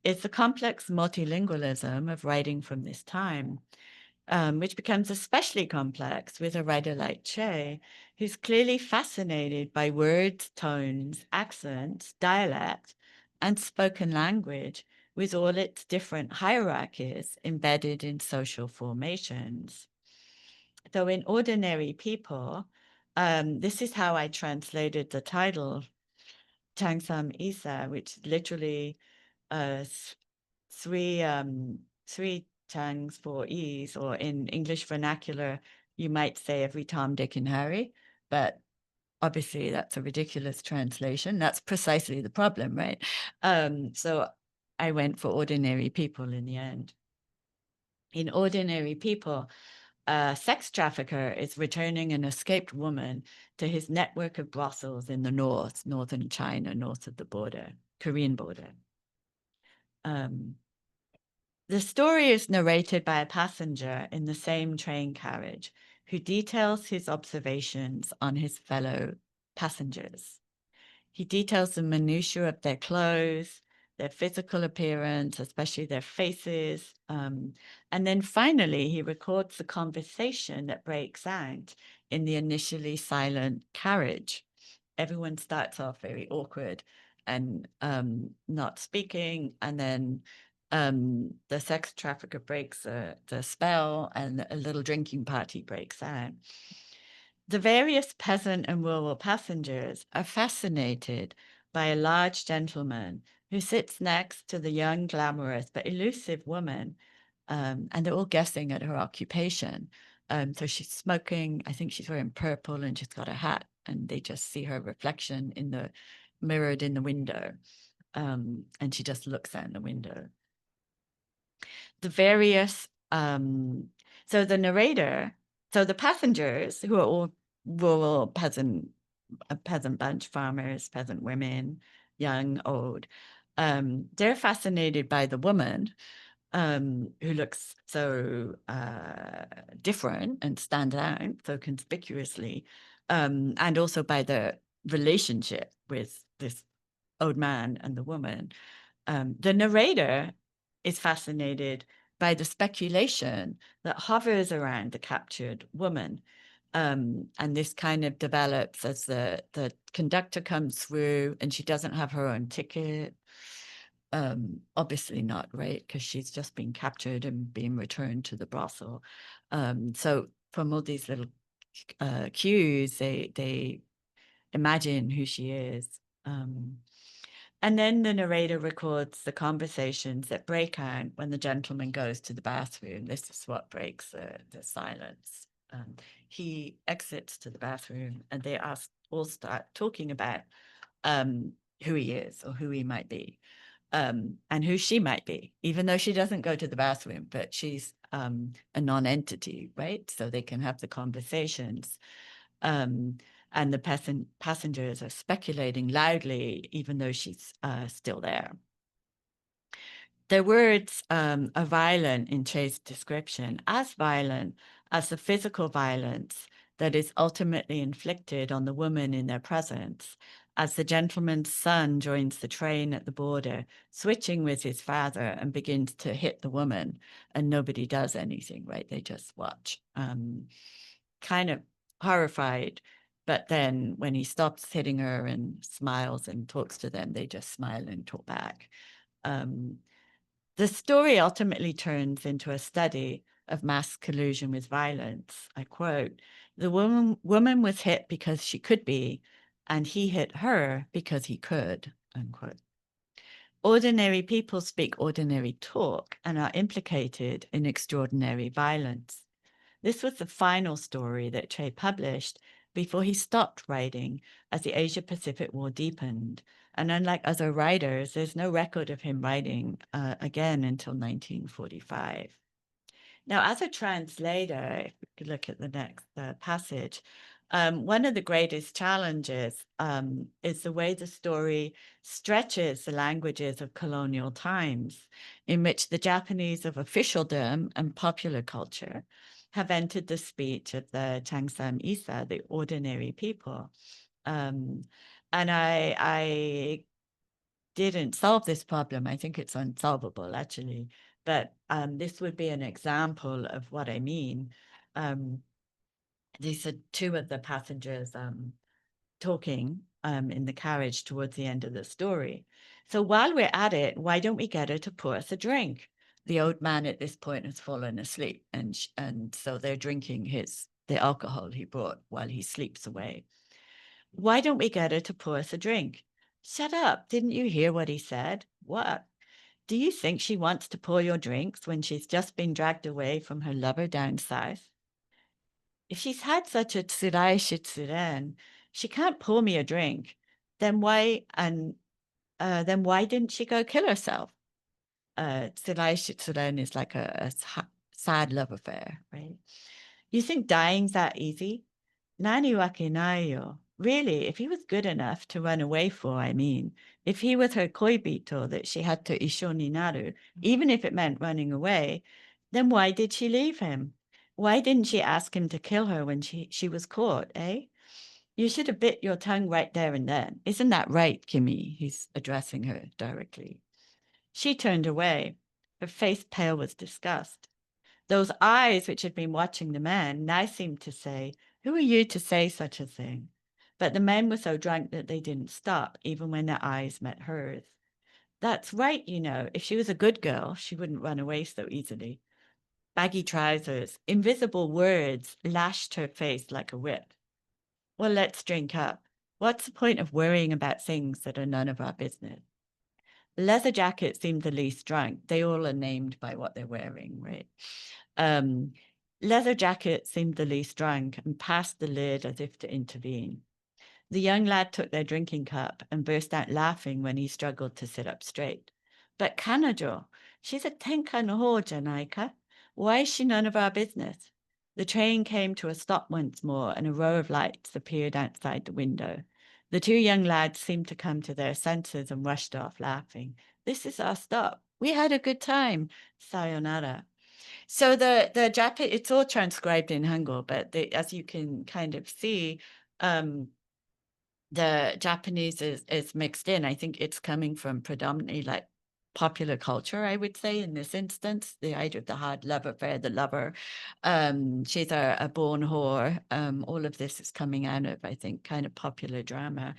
Speaker 2: is the complex multilingualism of writing from this time, which becomes especially complex with a writer like Ch'oe, who's clearly fascinated by words, tones, accents, dialect, and spoken language with all its different hierarchies embedded in social formations. So in Ordinary People, this is how I translated the title, Changsam Isa, which is literally three Changs, four E's, or in English vernacular, you might say every Tom, Dick, and Harry, but obviously that's a ridiculous translation. That's precisely the problem, right? So I went for Ordinary People in the end. In Ordinary People, a sex trafficker is returning an escaped woman to his network of brothels in the northern China, north of the border, Korean border. The story is narrated by a passenger in the same train carriage who details his observations on his fellow passengers. He details the minutiae of their clothes, their physical appearance, especially their faces. And then finally, he records the conversation that breaks out in the initially silent carriage. Everyone starts off very awkward and not speaking, and then the sex trafficker breaks the spell and a little drinking party breaks out. The various peasant and rural passengers are fascinated by a large gentleman who sits next to the young, glamorous, but elusive woman, and they're all guessing at her occupation. So she's smoking, I think she's wearing purple, and she's got a hat, and they just see her reflection mirrored in the window. And she just looks out the window. The various, so the narrator, so the passengers, who are all rural peasant bunch, farmers, peasant women, young, old, they're fascinated by the woman who looks so different and stands out so conspicuously, and also by the relationship with this old man and the woman. The narrator is fascinated by the speculation that hovers around the captured woman. And this kind of develops as the conductor comes through and she doesn't have her own ticket. Obviously not, right? Because she's just been captured and being returned to the brothel. So from all these little cues, they imagine who she is. And then the narrator records the conversations that break out when the gentleman goes to the bathroom. This is what breaks the silence. He exits to the bathroom and they all start talking about who he is or who he might be, and who she might be, even though she doesn't go to the bathroom, but she's a non-entity, right? So they can have the conversations. And the passengers are speculating loudly, even though she's still there. Their words are violent in Ch'oe's description, as violent as the physical violence that is ultimately inflicted on the woman in their presence, as the gentleman's son joins the train at the border, switching with his father and begins to hit the woman, and nobody does anything, right? They just watch, kind of horrified. But then when he stops hitting her and smiles and talks to them, they just smile and talk back. The story ultimately turns into a study of mass collusion with violence. I quote, "The woman was hit because she could be, and he hit her because he could," unquote. Ordinary people speak ordinary talk and are implicated in extraordinary violence. This was the final story that Ch'oe published before he stopped writing as the Asia-Pacific War deepened. And unlike other writers, there's no record of him writing again until 1945. Now, as a translator, if we could look at the next passage, One of the greatest challenges is the way the story stretches the languages of colonial times, in which the Japanese of officialdom and popular culture have entered the speech of the Changsam Isa, the ordinary people. And I didn't solve this problem. I think it's unsolvable, actually. But this would be an example of what I mean. These are two of the passengers talking in the carriage towards the end of the story. So while we're at it, why don't we get her to pour us a drink? The old man at this point has fallen asleep, and so they're drinking the alcohol he brought while he sleeps away. Why don't we get her to pour us a drink? Shut up. Didn't you hear what he said? What? Do you think she wants to pour your drinks when she's just been dragged away from her lover down south? If she's had such a tsurai shitsuren, she can't pour me a drink. Then why didn't she go kill herself? Tsurai shitsuren is like a sad love affair, right? You think dying's that easy? Nani wake nai yo. Really, if he was good enough to run away for, I mean, if he was her koibito that she had to isho ni naru, even if it meant running away, then why did she leave him? Why didn't she ask him to kill her when she was caught, eh? You should have bit your tongue right there and then. Isn't that right, Kimmy? He's addressing her directly. She turned away. Her face pale with disgust. Those eyes which had been watching the man now seemed to say, "Who are you to say such a thing?" But the men were so drunk that they didn't stop, even when their eyes met hers. That's right, you know. If she was a good girl, she wouldn't run away so easily. Baggy trousers, invisible words lashed her face like a whip. Well, let's drink up. What's the point of worrying about things that are none of our business? Leather Jacket seemed the least drunk. They all are named by what they're wearing, right? Leather Jacket seemed the least drunk and passed the lid as if to intervene. The young lad took their drinking cup and burst out laughing when he struggled to sit up straight. But Kanajo, she's a tenka no ho janaika. Why is she none of our business? The train came to a stop once more, and a row of lights appeared outside the window. The two young lads seemed to come to their senses and rushed off laughing. This is our stop. We had a good time. Sayonara. So the Japanese, it's all transcribed in Hangul, but as you can kind of see, the Japanese is mixed in. I think it's coming from predominantly like popular culture, I would say, in this instance. The idea of the hard love affair, the lover, she's a born whore. All of this is coming out of, I think, kind of popular drama.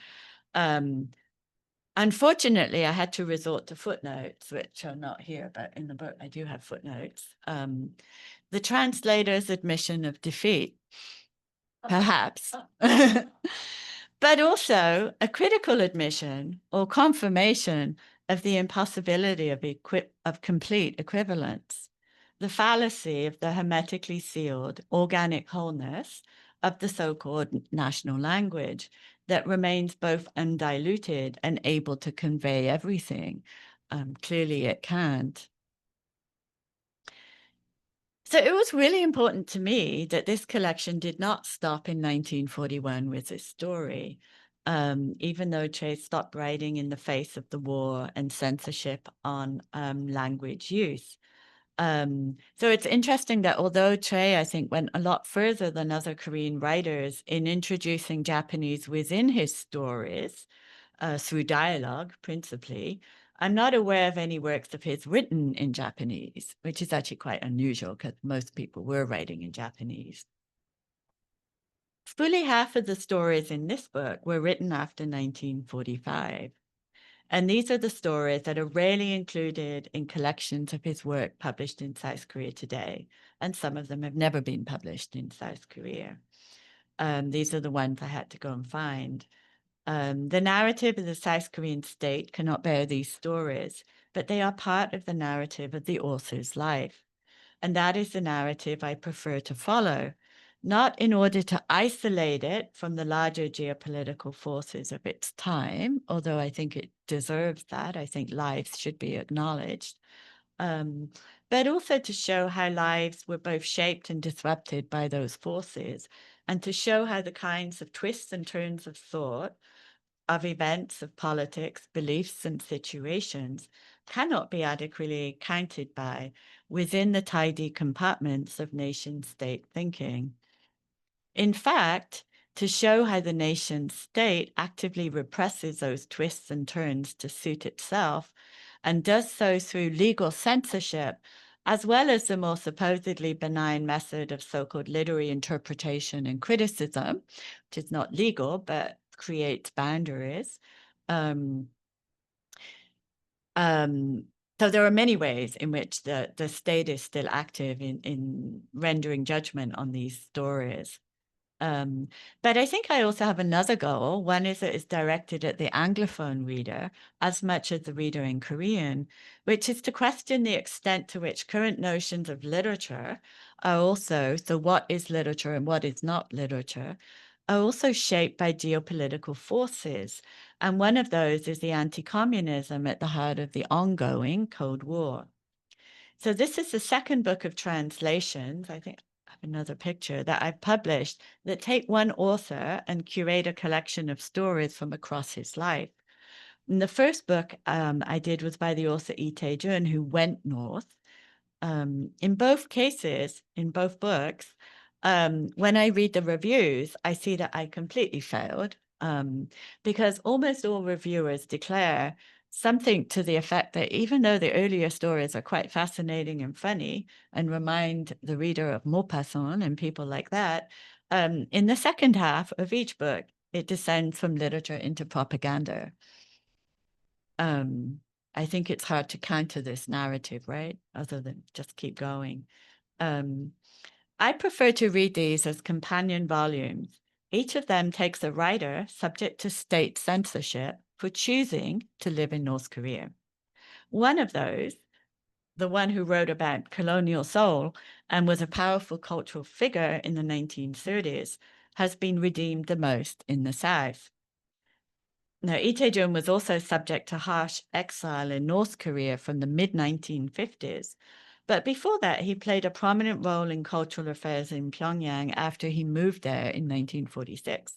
Speaker 2: Unfortunately, I had to resort to footnotes, which are not here, but in the book I do have footnotes. The translator's admission of defeat, perhaps, but also a critical admission or confirmation of the impossibility of complete equivalence, the fallacy of the hermetically sealed organic wholeness of the so-called national language that remains both undiluted and able to convey everything. Clearly it can't. So it was really important to me that this collection did not stop in 1941 with this story, even though Ch'oe stopped writing in the face of the war and censorship on language use. So it's interesting that although Ch'oe, I think, went a lot further than other Korean writers in introducing Japanese within his stories, through dialogue principally, I'm not aware of any works of his written in Japanese, which is actually quite unusual because most people were writing in Japanese. Fully half of the stories in this book were written after 1945. And these are the stories that are rarely included in collections of his work published in South Korea today. And some of them have never been published in South Korea. These are the ones I had to go and find. The narrative of the South Korean state cannot bear these stories, but they are part of the narrative of the author's life. And that is the narrative I prefer to follow, not in order to isolate it from the larger geopolitical forces of its time, although I think it deserves that. I think lives should be acknowledged, but also to show how lives were both shaped and disrupted by those forces, and to show how the kinds of twists and turns of thought, of events, of politics, beliefs, and situations cannot be adequately counted by within the tidy compartments of nation-state thinking. In fact, to show how the nation-state actively represses those twists and turns to suit itself, and does so through legal censorship, as well as the more supposedly benign method of so-called literary interpretation and criticism, which is not legal, but creates boundaries. So there are many ways in which the state is still active in rendering judgment on these stories. But I think I also have another goal. One is that it's directed at the Anglophone reader as much as the reader in Korean, which is to question the extent to which current notions of literature are also, so what is literature and what is not literature, are also shaped by geopolitical forces. And one of those is the anti-communism at the heart of the ongoing Cold War. So this is the second book of translations, I think I have another picture, that I've published that take one author and curate a collection of stories from across his life. And the first book I did was by the author Lee Tae-jun, who went north. In both cases, in both books, when I read the reviews, I see that I completely failed, because almost all reviewers declare something to the effect that even though the earlier stories are quite fascinating and funny and remind the reader of Maupassant and people like that, in the second half of each book, it descends from literature into propaganda. I think it's hard to counter this narrative, right? Other than just keep going. I prefer to read these as companion volumes. Each of them takes a writer subject to state censorship for choosing to live in North Korea. One of those, the one who wrote about colonial soul and was a powerful cultural figure in the 1930s, has been redeemed the most in the South. Now, Lee Tae-jun was also subject to harsh exile in North Korea from the mid-1950s. But before that, he played a prominent role in cultural affairs in Pyongyang after he moved there in 1946.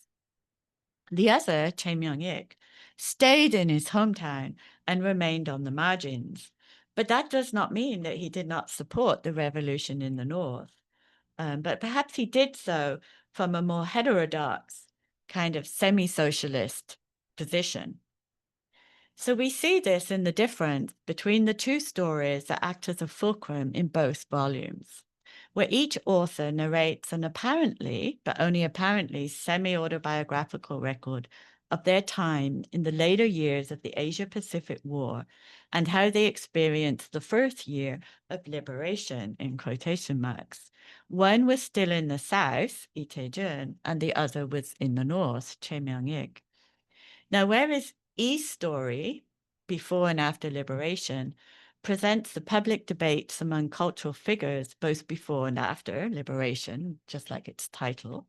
Speaker 2: The other, Ch'oe Myångik, stayed in his hometown and remained on the margins. But that does not mean that he did not support the revolution in the North. But perhaps he did so from a more heterodox, kind of semi-socialist position. So we see this in the difference between the two stories that act as a fulcrum in both volumes, where each author narrates an apparently, but only apparently, semi-autobiographical record of their time in the later years of the Asia-Pacific War and how they experienced the first year of liberation, in quotation marks. One was still in the South, Lee Tae-jun, and the other was in the North, Ch'oe Myångik. Now, whereas E's story, before and after liberation, presents the public debates among cultural figures both before and after liberation, just like its title,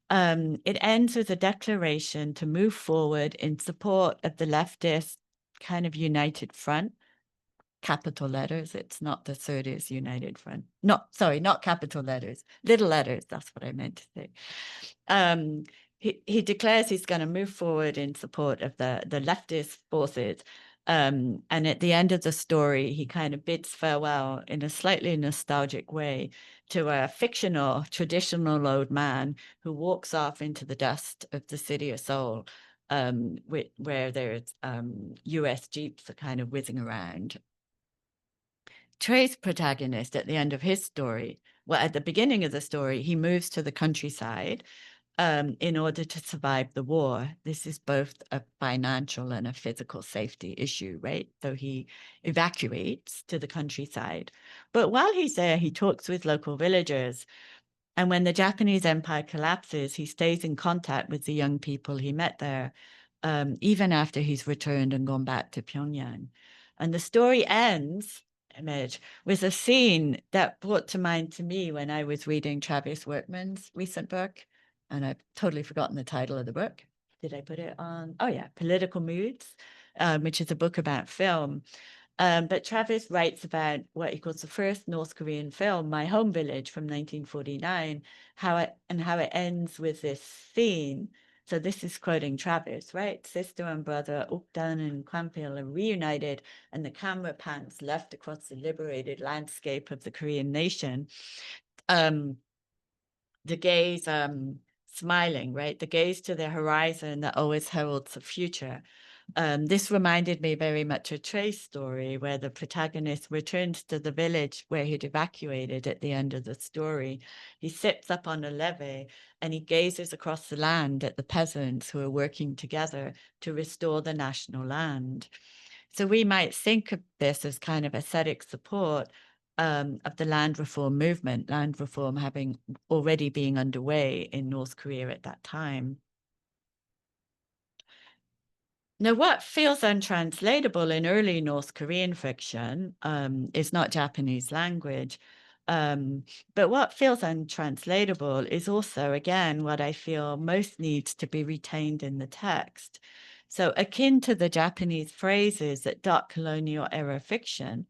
Speaker 2: it ends with a declaration to move forward in support of the leftist kind of united front, capital letters. It's not the 30s United Front. Not capital letters, little letters. That's what I meant to say. He declares he's going to move forward in support of the leftist forces. And at the end of the story, he kind of bids farewell in a slightly nostalgic way to a fictional, traditional old man who walks off into the dust of the city of Seoul, where there's US Jeeps are kind of whizzing around. Ch'oe's protagonist at the end of his story, well, at the beginning of the story, he moves to the countryside in order to survive the war. This is both a financial and a physical safety issue, right? So he evacuates to the countryside. But while he's there, he talks with local villagers. And when the Japanese empire collapses, he stays in contact with the young people he met there, even after he's returned and gone back to Pyongyang. And the story ends, Image, with a scene that brought to mind to me when I was reading Travis Workman's recent book, and I've totally forgotten the title of the book. Did I put it on? Oh yeah, Political Moods, which is a book about film. But Travis writes about what he calls the first North Korean film, My Home Village from 1949, how it ends with this scene. So this is quoting Travis, right? Sister and brother Ukdan and Kwampil are reunited, and the camera pans left across the liberated landscape of the Korean nation. The gaze smiling, right? The gaze to the horizon that always heralds the future. This reminded me very much of Trey's story, where the protagonist returns to the village where he'd evacuated at the end of the story. He sits up on a levee and he gazes across the land at the peasants who are working together to restore the national land. So we might think of this as kind of aesthetic support of the land reform movement, land reform having already been underway in North Korea at that time. Now, what feels untranslatable in early North Korean fiction is not Japanese language. But what feels untranslatable is also, again, what I feel most needs to be retained in the text. So akin to the Japanese phrases that dot colonial era fiction,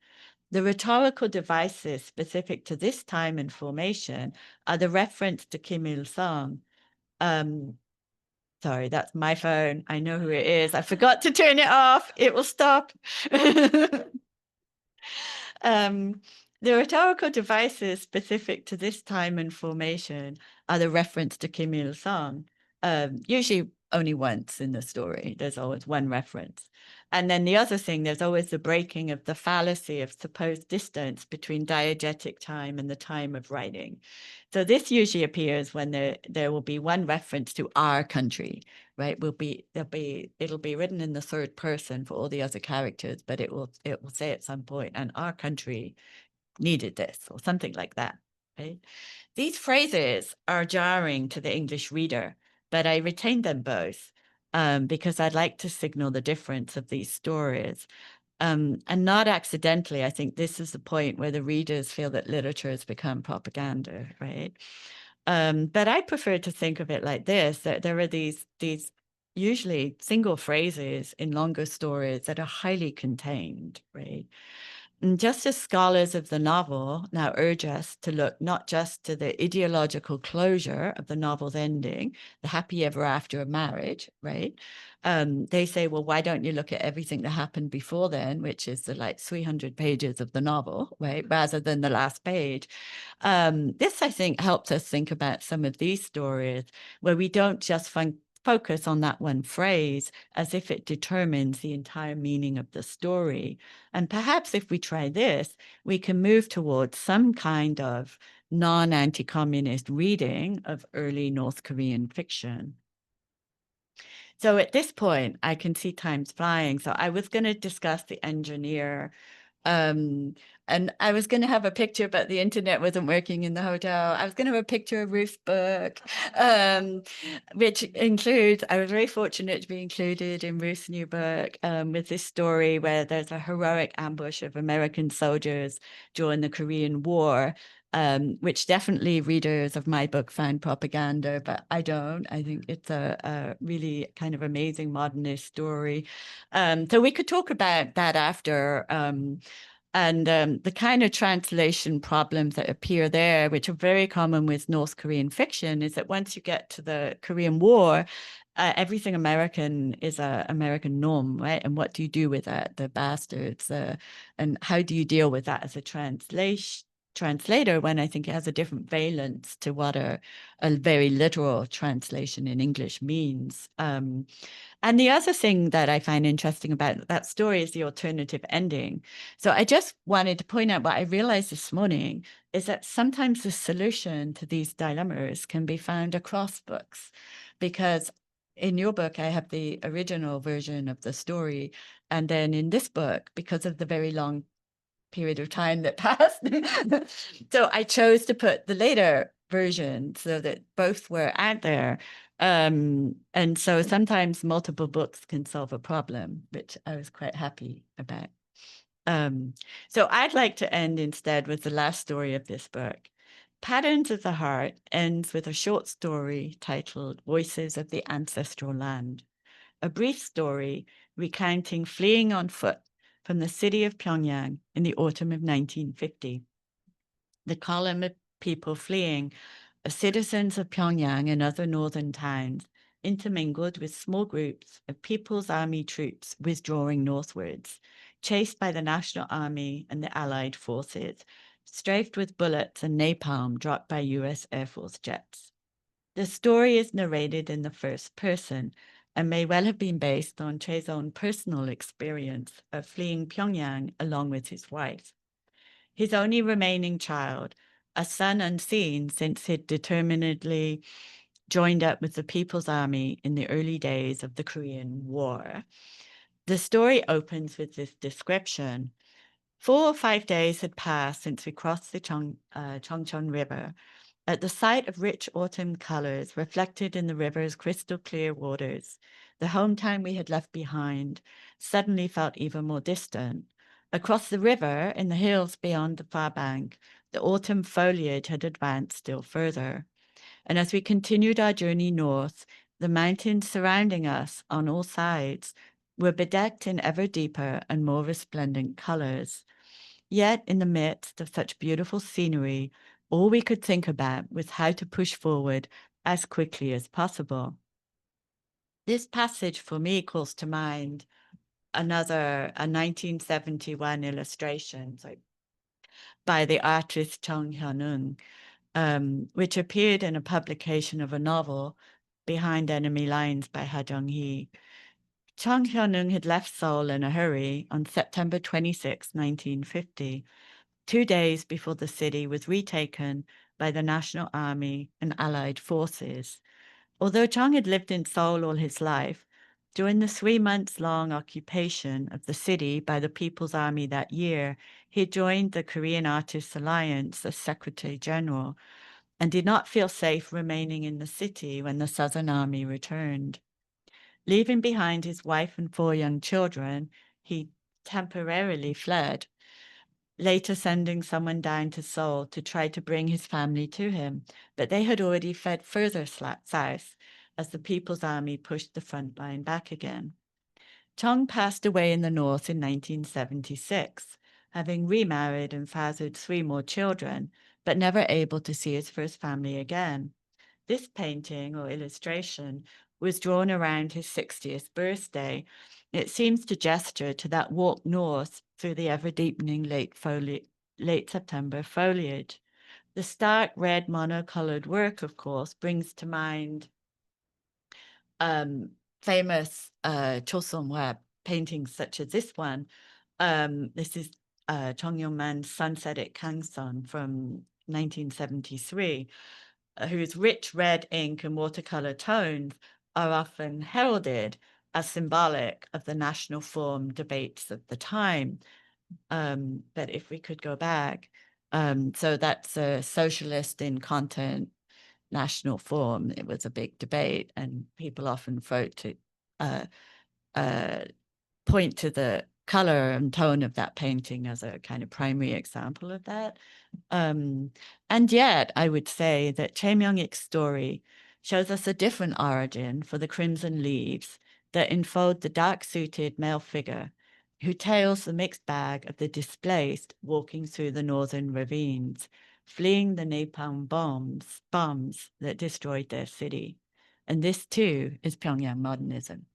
Speaker 2: the rhetorical devices specific to this time and formation are the reference to Kim Il-sung. Sorry, that's my phone. I know who it is. I forgot to turn it off. It will stop. The rhetorical devices specific to this time and formation are the reference to Kim Il-sung, usually only once in the story. There's always one reference. And then the other thing, there's always the breaking of the fallacy of supposed distance between diegetic time and the time of writing. So this usually appears when there will be one reference to our country, right? It'll be written in the third person for all the other characters, but it will say at some point, and our country needed this or something like that, right? These phrases are jarring to the English reader, but I retained them both because I'd like to signal the difference of these stories. And not accidentally, I think this is the point where the readers feel that literature has become propaganda, right? But I prefer to think of it like this, that there are these usually single phrases in longer stories that are highly contained, right? And just as scholars of the novel now urge us to look not just to the ideological closure of the novel's ending, the happy ever after of marriage, right? They say, well, why don't you look at everything that happened before then, which is the like 300 pages of the novel, right? Rather than the last page. This, I think, helps us think about some of these stories where we don't just focus on that one phrase as if it determines the entire meaning of the story. And perhaps if we try this, we can move towards some kind of non-anti-communist reading of early North Korean fiction. So at this point, I can see time's flying. So I was going to discuss The Engineer. And I was going to have a picture, but the internet wasn't working in the hotel. I was going to have a picture of Ruth's book, which includes, I was very fortunate to be included in Ruth's new book with this story where there's a heroic ambush of American soldiers during the Korean War, which definitely readers of my book find propaganda, but I don't. I think it's a really kind of amazing modernist story. So we could talk about that after. And the kind of translation problems that appear there, which are very common with North Korean fiction, is that once you get to the Korean War, everything American is an American norm, right? And what do you do with that? The bastards. And how do you deal with that as a translator when I think it has a different valence to what a very literal translation in English means. And the other thing that I find interesting about that story is the alternative ending. So I just wanted to point out what I realized this morning is that sometimes the solution to these dilemmas can be found across books, because in your book, I have the original version of the story. And then in this book, because of the very long period of time that passed, so I chose to put the later version so that both were out there. And so sometimes multiple books can solve a problem, which I was quite happy about. So I'd like to end instead with the last story of this book. Patterns of the Heart ends with a short story titled Voices of the Ancestral Land, a brief story recounting fleeing on foot from the city of Pyongyang in the autumn of 1950. The column of people fleeing, of citizens of Pyongyang and other northern towns, intermingled with small groups of People's Army troops withdrawing northwards, chased by the National Army and the Allied forces, strafed with bullets and napalm dropped by US Air Force jets. The story is narrated in the first person and may well have been based on Ch'oe's own personal experience of fleeing Pyongyang along with his wife. His only remaining child, a son unseen since he'd determinedly joined up with the People's Army in the early days of the Korean War. The story opens with this description. 4 or 5 days had passed since we crossed the Chongchon River. At the sight of rich autumn colors reflected in the river's crystal clear waters, the hometown we had left behind suddenly felt even more distant. Across the river, in the hills beyond the far bank, the autumn foliage had advanced still further. And as we continued our journey north, the mountains surrounding us on all sides were bedecked in ever deeper and more resplendent colors. Yet, in the midst of such beautiful scenery, all we could think about was how to push forward as quickly as possible. This passage for me calls to mind a 1971 illustration by the artist Chung Hyun-eun, which appeared in a publication of a novel, Behind Enemy Lines by Ha Jung-hee. Chung Hyun-eun had left Seoul in a hurry on September 26, 1950, 2 days before the city was retaken by the National Army and Allied forces. Although Chung had lived in Seoul all his life, during the 3-month-long occupation of the city by the People's Army that year, he joined the Korean Artists Alliance as Secretary General and did not feel safe remaining in the city when the Southern Army returned. Leaving behind his wife and 4 young children, he temporarily fled, later sending someone down to Seoul to try to bring his family to him, but they had already fled further south as the People's Army pushed the front line back again. Chung passed away in the north in 1976, having remarried and fathered 3 more children, but never able to see his first family again. This painting or illustration was drawn around his 60th birthday. It seems to gesture to that walk north through the ever-deepening late September foliage. The stark red monocolored work, of course, brings to mind famous Choson paintings such as this one. This is Chung Yong-man's Sunset at Kangson from 1973. Whose rich red ink and watercolor tones are often heralded as symbolic of the national form debates of the time. But if we could go back, so that's a socialist in content, national form. It was a big debate, and people often vote to point to the color and tone of that painting as a kind of primary example of that. And yet, I would say that Ch'oe Myōngik's story shows us a different origin for the crimson leaves that enfold the dark-suited male figure who tails the mixed bag of the displaced walking through the northern ravines, fleeing the napalm bombs that destroyed their city. And this, too, is Pyongyang modernism.